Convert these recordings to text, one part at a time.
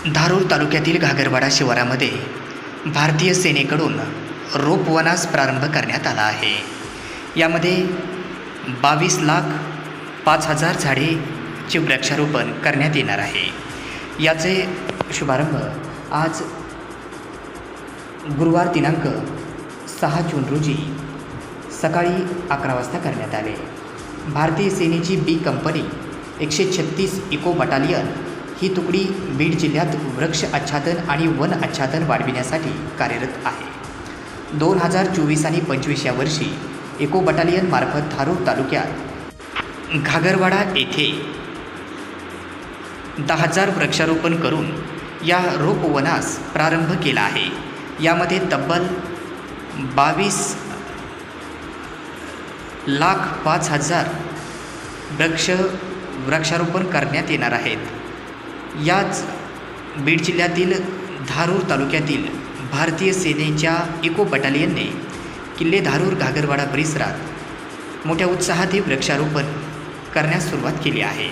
धारूर तालुक्यातील घागरवाडा शिवारामध्ये भारतीय सेनेकडून रोपवनास प्रारंभ करण्यात आला आहे। यामध्ये 22,05,000 झाडेचे वृक्षारोपण करण्यात येणार आहे। याचे शुभारंभ आज गुरुवार दिनांक 6 जून रोजी सकाळी 11 वाजता करण्यात आले। भारतीय सेनेची बी कंपनी 136 इको बटालियन ही तुकडी बीड जिल्ह्यात वृक्ष आच्छादन आणि वन आच्छादन वाढविण्यासाठी कार्यरत आहे। 2024 आणि 25 या वर्षी इको बटालियन मार्फत धारूर तालुक्यात घागरवाडा येथे 10,000 वृक्षारोपण करून या रोपवनास प्रारंभ केला आहे। यामध्ये तब्बल 22,05,000 वृक्षारोपण करण्यात येणार आहेत। याच बीड जिल्ह्यातील धारूर तालुक्यातील भारतीय सेनेच्या इको बटालियनने किल्ले धारूर घागरवाडा परिसरात मोठ्या उत्साहात हे वृक्षारोपण करण्यास सुरुवात केली आहे।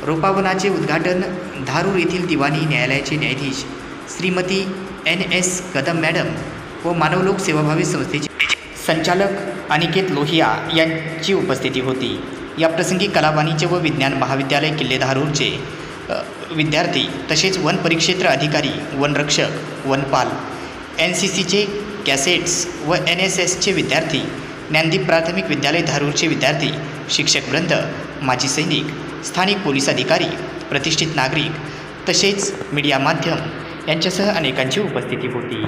रोपवनाचे उद्घाटन धारूर येथील दिवाणी न्यायालयाचे न्यायाधीश श्रीमती NS कदम मॅडम व मानवलोक सेवाभावी संस्थेचे संचालक अनिकेत लोहिया यांची उपस्थिती होती। याप्रसंगी कला वाणिज्य व विज्ञान महाविद्यालय किल्ले धारूरचे विद्यार्थी तसेच वन परिक्षेत्र अधिकारी, वनरक्षक, वनपाल, NCCचे कॅसेट्स व NSSचे विद्यार्थी, ज्ञानदीप प्राथमिक विद्यालय धारूरचे विद्यार्थी, शिक्षकवृंद, माजी सैनिक, स्थानिक पोलीस अधिकारी, प्रतिष्ठित नागरिक तसेच मीडिया माध्यम यांच्यासह अनेकांची उपस्थिती होती।